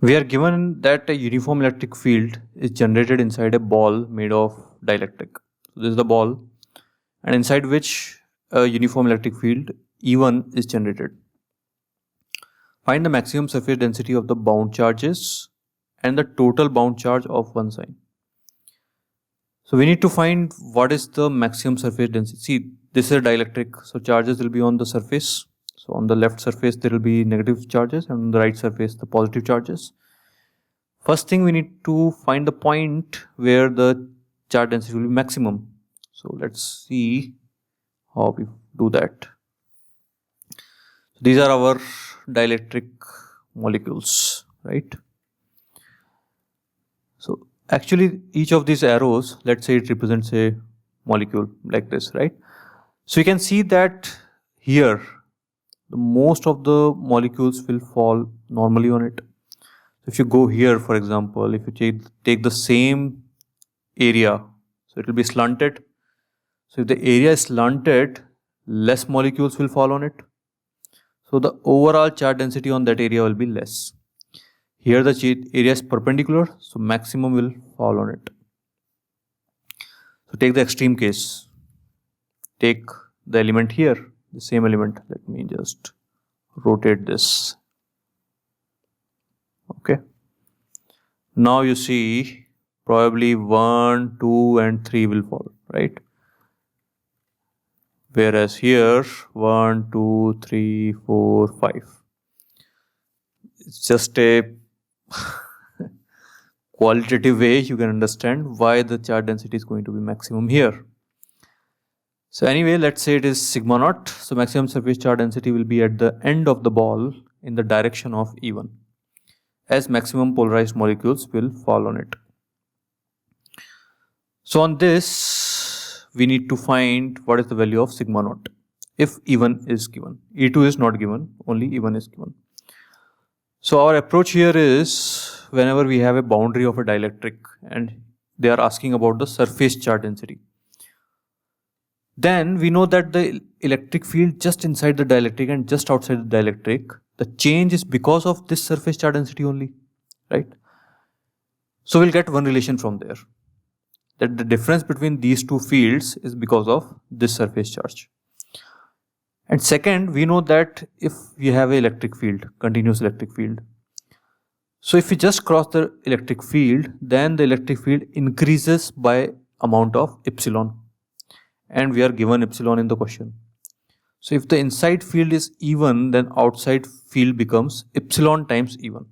We are given that a uniform electric field is generated inside a ball made of dielectric. So this is the ball, and inside which a uniform electric field E1 is generated. Find the maximum surface density of the bound charges and the total bound charge of one sign. So we need to find what is the maximum surface density. See, this is a dielectric, so charges will be on the surface. So on the left surface there will be negative charges, and on the right surface the positive charges. First thing, we need to find the point where the charge density will be maximum. So let's see how we do that. So these are our dielectric molecules, right? So actually each of these arrows, let's say it represents a molecule like this, right? So you can see that here most of the molecules will fall normally on it. So if you go here, for example, if you take the same area, so it will be slanted. So if the area is slanted, less molecules will fall on it. So the overall charge density on that area will be less. Here the area is perpendicular, so maximum will fall on it. So take the extreme case. Take the element here, the same element. Let me just rotate this. Okay. Now you see probably 1, 2 and 3 will fall, right? Whereas here 1, 2, 3, 4, 5. It's just a qualitative way you can understand why the charge density is going to be maximum here. So anyway, let's say it is sigma naught. So maximum surface charge density will be at the end of the ball in the direction of E1, as maximum polarized molecules will fall on it. So on this, we need to find what is the value of sigma naught if E1 is given. E2 is not given, only E1 is given. So our approach here is, whenever we have a boundary of a dielectric and they are asking about the surface charge density, then we know that the electric field just inside the dielectric and just outside the dielectric, the change is because of this surface charge density only, right? So we'll get one relation from there, that the difference between these two fields is because of this surface charge. And second, we know that if we have an electric field, continuous electric field, so if we just cross the electric field, then the electric field increases by amount of epsilon, and we are given epsilon in the question. So if the inside field is E1, then outside field becomes epsilon times E1.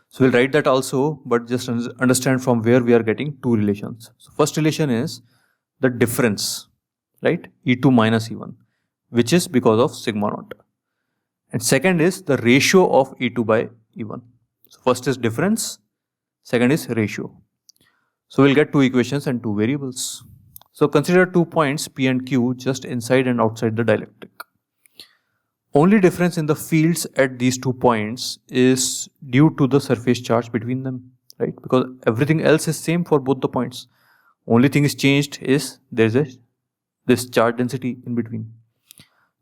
So we'll write that also, but just understand from where we are getting two relations. So first relation is the difference, right? E2 minus E1, which is because of sigma naught. And second is the ratio of E2 by E1. So first is difference, second is ratio. So we'll get two equations and two variables. So consider 2 points P and Q just inside and outside the dielectric. Only difference in the fields at these 2 points is due to the surface charge between them, right? Because everything else is same for both the points. Only thing is changed is there is this charge density in between.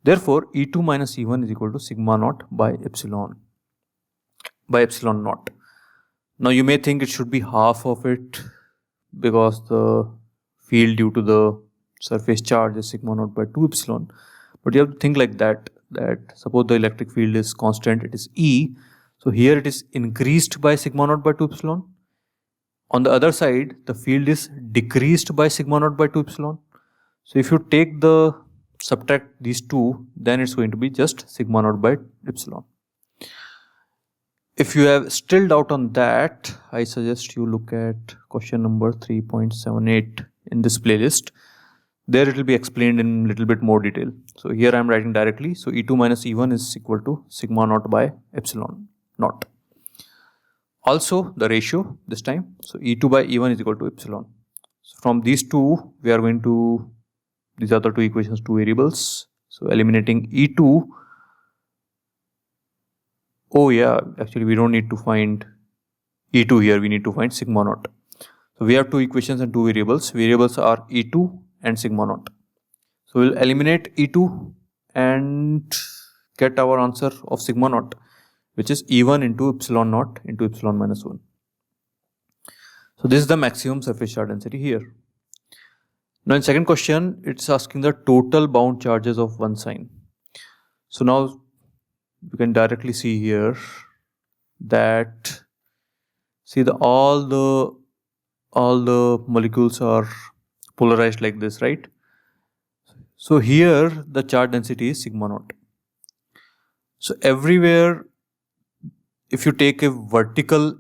Therefore, E2 minus E1 is equal to sigma naught by epsilon naught. Now you may think it should be half of it because the field due to the surface charge is sigma naught by 2 epsilon. But you have to think like that suppose the electric field is constant, it is E. So here it is increased by sigma naught by 2 epsilon. On the other side, the field is decreased by sigma naught by 2 epsilon. So if you subtract these two, then it's going to be just sigma naught by epsilon. If you have still doubt on that, I suggest you look at question number 3.78 in this playlist. There it will be explained in little bit more detail. So here I am writing directly. So E2 minus E1 is equal to sigma naught by epsilon naught. Also the ratio this time. So E2 by E1 is equal to epsilon. So from these two, we are going to, these are the two equations, two variables. So eliminating E2. Oh yeah, actually we don't need to find E2 here, we need to find sigma naught. So we have two equations and two variables. Variables are E2 and sigma naught. So we'll eliminate E2 and get our answer of sigma naught. which is E1 into epsilon naught into epsilon minus 1. So this is the maximum surface charge density here. Now in second question, it's asking the total bound charges of one sign. So now you can directly see here that all the molecules are polarized like this, right? So here the charge density is sigma naught. So everywhere, if you take a vertical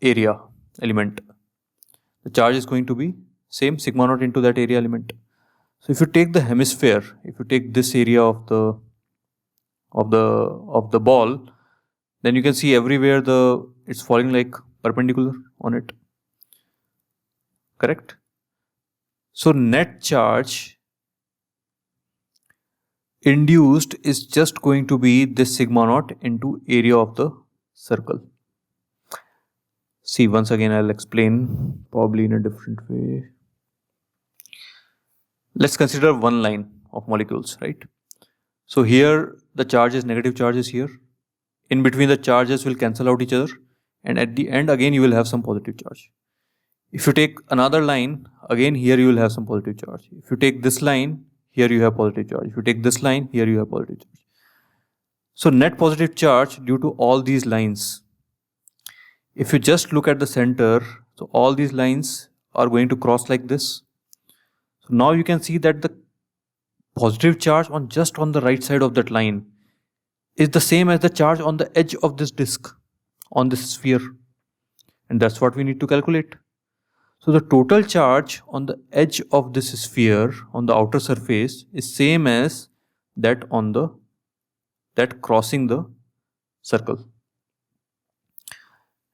area element, the charge is going to be same sigma naught into that area element. So if you take the hemisphere, if you take this area of the ball, then you can see everywhere it's falling like perpendicular on it. Correct? So net charge induced is just going to be this sigma naught into area of the circle. See, once again I'll explain probably in a different way. Let's consider one line of molecules, right? So here the charge is negative charge is here. In between the charges will cancel out each other, and at the end again you will have some positive charge. If you take another line, again here you will have some positive charge. If you take this line, here you have positive charge. If you take this line, here you have positive charge. So net positive charge due to all these lines. If you just look at the center, so all these lines are going to cross like this. So now you can see that the positive charge just on the right side of that line is the same as the charge on the edge of this disk, on this sphere. And that's what we need to calculate. So the total charge on the edge of this sphere, on the outer surface, is same as that that crossing the circle.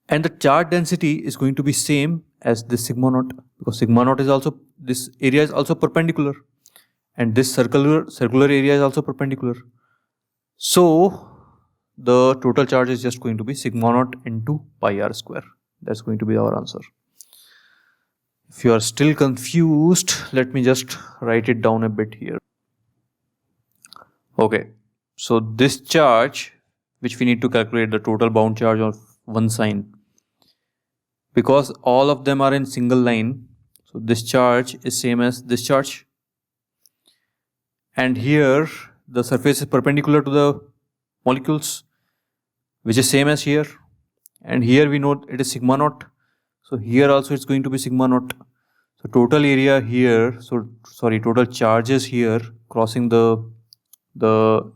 And the charge density is going to be same as this sigma naught, because sigma naught is also, this area is also perpendicular, and this circular area is also perpendicular. So the total charge is just going to be sigma naught into pi r square. That's going to be our answer. If you are still confused, let me just write it down a bit here. Okay, so this charge, which we need to calculate the total bound charge of one sign, because all of them are in single line, so this charge is same as this charge. And here the surface is perpendicular to the molecules, which is same as here. And here we know it is sigma naught. So here also it's going to be sigma naught. So total area here, total charges here crossing the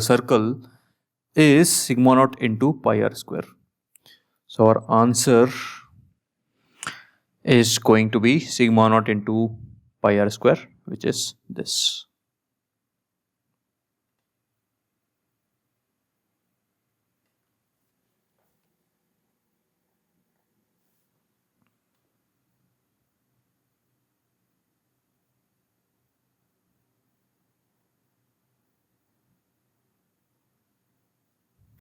circle is sigma naught into pi r square. So our answer is going to be sigma naught into pi r square, which is this.